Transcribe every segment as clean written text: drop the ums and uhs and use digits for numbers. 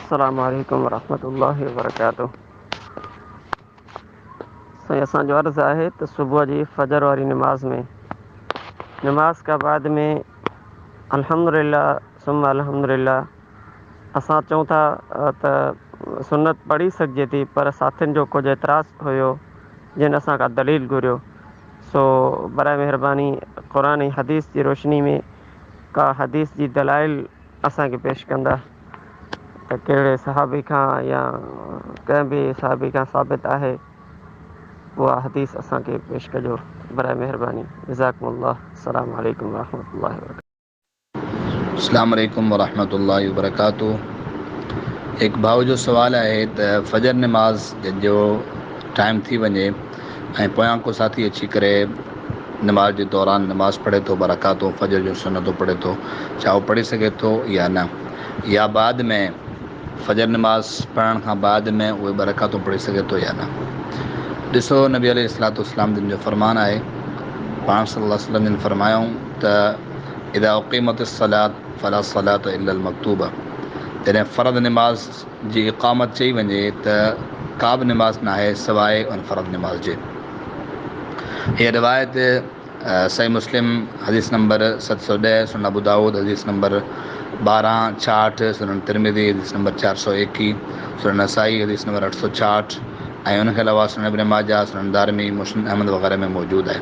अस्सलामु अलैकुम वरहमतुल्लाहि वबरकातुहू। साईं, असांजो अर्ज़ु आहे त सुबुह जी फजर वारी नमाज़ खां बाद में अल्हम्दुलिल्लाह सुम्मा अल्हम्दुलिल्लाह असां चऊं था त सुन्नत पढ़ी सघिजे थी, पर साथियुनि जो कुझु एतिराज़ हुयो जिन असां खां दलील घुरियो। सो बराए महिरबानी क़ुरान ऐं हदीस जी रोशनी में का हदीस जी दलाइल असांखे पेश कंदा त कहिड़े सहाबी खां या कंहिं बि सहाबी खां साबित आहे, उहा हदीस असांखे पेश कजो बराए महिरबानी। जज़ाकुमुल्लाह। अस्सलामु अलैकुम वरहमतुल्लाहि वबरकातुहू। अस्सलामु अलैकुम वरहमतुल्लाहि वबरकातुहू। एक भाउ जो सुवाल आहे त फजर नमाज़ जो टाइम थी वञे ऐं पोयां को साथी अची करे नमाज़ जे दौरान नमाज़ पढ़े थो, बरकातूं फजर जो सुनतो पढ़े थो, छा उहो पढ़ी सघे थो या न, या बाद में फजर नमाज़ पढ़ण खां बाद में उहे बरकातूं पढ़ी सघे थो या न। ॾिसो, नबी अलैहिस्सलाम जिन जो फरमान आहे, पाण सल्लल्लाहु अलैहि वसल्लम जिन फरमायूं त इदा उक़ीमत सलात फला सलात इल्लल मकतूबा, जॾहिं फ़र्द नमाज़ जी इक़ामत चई वञे त का बि नमाज़ न आहे सवाइ उन फ़र्द नमाज़ जे। हीअ रिवायत सही मुस्लिम हदीस नंबर 710, सुनन अबू दाऊद हदीस नंबर 1266, सुनन तिरमिज़ी हदीस नंबर 421, सुनन नसाई हदीस नंबर 866 ऐं उनखे अलावा सुनन इब्न माजा, सुनन दारमी, मुस्लिम अहमद वग़ैरह में मौजूदु आहे।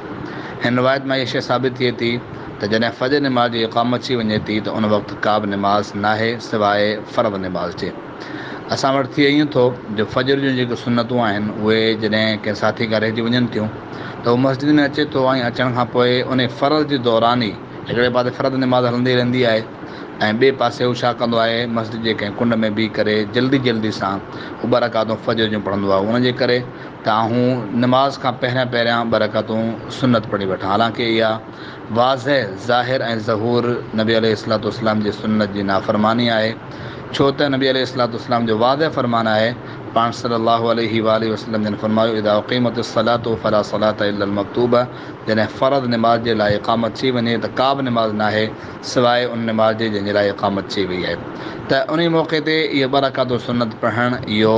हिन रिवायत मां इहा शइ साबित थिए थी त जॾहिं फजर नमाज़ जी इक़ामत अची वञे थी त उन वक़्तु का बि नमाज़ न आहे सवाइ फ़र्द नमाज़ जे। असां वटि थिए ईअं थो जो फजर जूं जेके सुनतूं आहिनि उहे जॾहिं कंहिं साथी खां रहिजी वञनि थियूं त उहो मस्जिद में अचे थो ऐं अचण खां पोइ उन फ़र्ज़ जे दौरान ई हिकिड़े पासे फ़र्द नमाज़ हलंदी रहंदी आहे ऐं ॿिए पासे हू छा कंदो आहे, मस्जिद जे कंहिं कुंड में बीह करे जल्दी सां हू ॿ रकातूं फजर जूं पढ़ंदो आहे। उनजे करे तव्हां नमाज़ खां पहिरियां ॿ रकातूं सुनत पढ़ी वठां। हालांकि इहा वाज़ह ज़ाहिर ऐं ज़हूर नबी अलैहिस्सलाम जी सुन्नत जी नाफ़रमानी आहे, छो त नबी अलैहिस्सलाम जो वाज़ह फ़रमान आहे, पाण सल्लल्लाहु अलैहि वसल्लम जिन फरमायो इदा उक़ीमत सलातो फला सलात इल्लल मकतूबा, जॾहिं फ़र्ज़ नमाज़ जे लाइ इक़ामत थी वञे त का बि नमाज़ न आहे सवाइ उन नमाज़ जे जंहिंजे लाइ इक़ामत थी वई आहे। त उन मौक़े ते इहे ॿ रकातूं सुनत पढ़णु इहो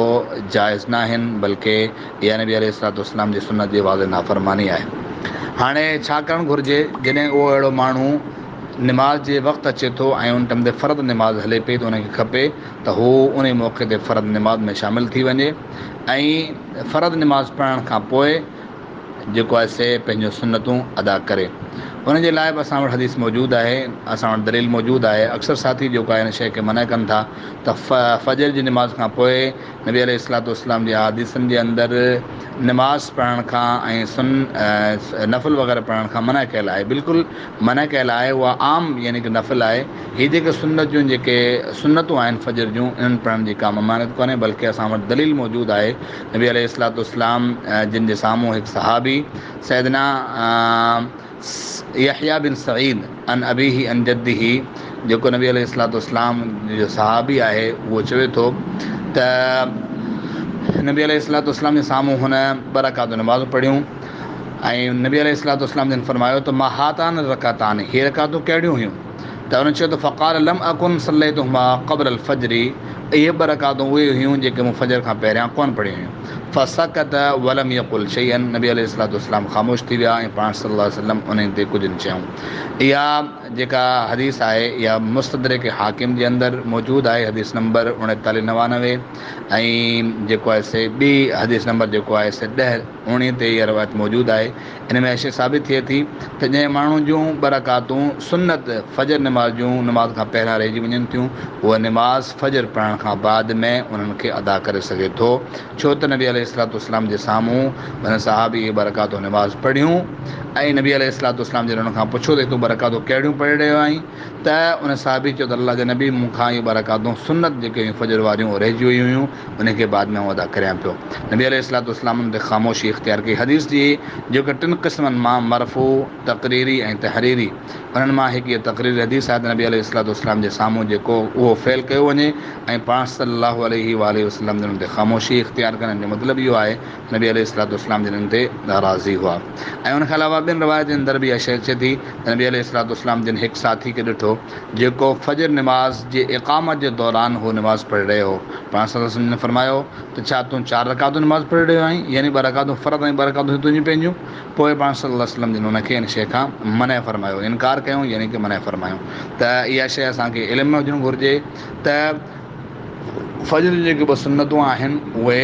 जाइज़ न आहिनि, बल्कि इहा नबी अलैहिस्सलाम जी सुन्नत जी वाज़ह नाफ़रमानी आहे। हाणे छा करणु घुरिजे, जॾहिं उहो अहिड़ो माण्हू नमाज़ जे वक़्तु अचे थो ऐं उन टाइम ते फ़र्द नमाज़ हले पई त उनखे खपे त हू उन मौक़े ते फ़र्द नमाज़ में शामिलु थी वञे ऐं फ़र्द नमाज़ पढ़ण खां पोइ जेको आहे से पंहिंजो सुनतूं अदा करे। उनजे लाइ बि असां वटि हदीस मौजूदु आहे, असां वटि दलील मौजूदु आहे। अक्सर साथी जेको आहे हिन शइ खे मना कनि था त फजर जी नमाज़ खां पोइ नबी अलैहिस्सलाम जी हदीसनि जे अंदरि नमाज़ पढ़ण खां ऐं नफ़िल वग़ैरह पढ़ण खां मना कयल आहे। बिल्कुलु मना कयल आहे, उहा आम यानी कि नफ़िल आहे। हीअ जेके सुन्नत जूं जेके सुन्नतूं आहिनि फजर जूं, इन्हनि पढ़ण जी का ममानियत कोन्हे, बल्कि असां वटि दलील मौजूदु आहे। नबी अलैहिस्सलाम जिन जे साम्हूं हिकु सहाबी सैदना यहया बिन सईद अन अबीही अन जद्दीही, जेको नबी अलैहिस्सलाम जो सहाबी आहे, उहो चवे थो त नबी अलैहिस्सलाम जे साम्हूं हुन ॿ रकातूं नमाज़ पढ़ियूं ऐं नबी अलैहिस्सलाम जिन फरमायो त मां हातान रकातान, हीअ रकातूं कहिड़ियूं हुयूं? त हुन चयो त फ़क़ाल लम अकुन सल्लैतुहुमा क़ब्ल अल फज्री, इहे ॿ रकातूं उहे हुयूं जेके मूं फजर खां पहिरियां कोन पढ़ियूं हुयूं। फ़सकत वलम यक़ुल शैअन, नबी अलैहिस्सलाम ख़ामोश थी विया ऐं पाण सल्लल्लाहु अलैहि वसल्लम उन ते कुझु न चयूं। इहा जेका हदीस आहे इहा मुस्तदरक हाकिम जे अंदरि मौजूदु आहे, हदीस नंबर 3999 ऐं जेको आहे से ॿी हदीस नंबर जेको आहे से 1019 ते इहा रिवायत मौजूदु आहे। इन में शइ साबित थिए थी त जंहिं माण्हुनि जूं ॿ रकातूं सुन्नत फजर नमाज़ जूं नमाज़ खां पहिरियां रहिजी वञनि थियूं, उहा नमाज़ फजर पढ़ण खां बाद में उन्हनि खे अदा करे सघे थो, छो त नबी अलैहिस्सलाम जे साम्हूं हुन सहाबी ॿ रकातूं नमाज़ पढ़ियूं ऐं नबी अलैहिस्सलाम जॾहिं हुन खां पुछो त तूं ॿ रकातूं कहिड़ियूं पढ़ी रहियो आहीं, त उन सहाबी चयो त अल्लाह जे नबी मूंखां इहे ॿ रकातूं सुन्नत जेके हुयूं फजर वारियूं रहिजी वियूं हुयूं, उनखे बाद में अदा करियां पियो। नबी अलैहिस्सलाम ते ख़ामोशी इख़्तियार कई। हदीस जी जेके 3 क़िस्मनि मां मरफ़ू, तक़रीरी ऐं तहरीरी, उन्हनि मां हिकु इहा तक़रीरी हदीस आहे त नबी अलैहिस्सलाम जे साम्हूं जेको उहो फ़ैल कयो वञे ऐं पाण सल्लल्लाहु अलैहि वसल्लम ते ख़ामोशी इख़्तियार करण जो मतिलबु मतिलबु इहो आहे नबी अलैहिस्सलाम जिन ते राज़ी हुआ। ऐं उनखां अलावा ॿिनि रिवायतुनि जे अंदरि बि इहा शइ अचे थी त नबी अलैहिस्सलाम जिन हिकु साथी खे ॾिठो जेको फजर निमाज़ जे इक़ामत जे दौरान हू निमाज़ पढ़ी रहियो हो। पाण सल्लल्लाहु ने फरमायो त छा तूं 4 रकातूं निमाज़ पढ़ी रहियो आहीं, यानी 2 रकातूं फ़र्ज़ ऐं 2 रकातूं तुंहिंजियूं पंहिंजियूं। पोइ पाण सल्लल्लाहु जिन हुनखे इन शइ खां मना फरमायो, इनकार कयूं यानी की मना फरमायूं। त इहा शइ असांखे इल्म में हुजणु घुरिजे त फजर जी जेके 2 सुन्नतूं आहिनि उहे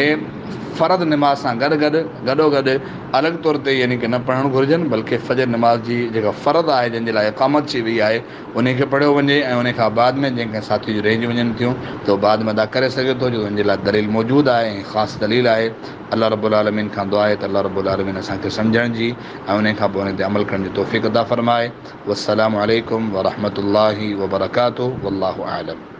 फ़र्ज़ निमाज़ सां गॾोगॾु अलॻि तौर ते यानी की न पढ़णु घुरिजनि, बल्कि फजर निमाज़ जी जेका फ़र्ज़ आहे जंहिंजे लाइ इक़ामत चई वई आहे उन खे पढ़ियो वञे ऐं उन खां बाद में जंहिं कंहिं साथी जूं रहिजी वञनि थियूं त उहो बाद में अदा करे सघे थो, जो उनजे लाइ दलील मौजूदु आहे ऐं ख़ासि दलील आहे। अल्लाह रब्बुल आलमीन खां दुआ आहे त अल्लाह रब्बुल आलमीन असांखे सम्झण जी ऐं उन खां पोइ उन ते अमल करण जी तौफ़ीक़ अता फ़रमाए। वस्सलामु अलैकुम वरहमतुल्लाहि वबरकातुहू, वल्लाहु आलम।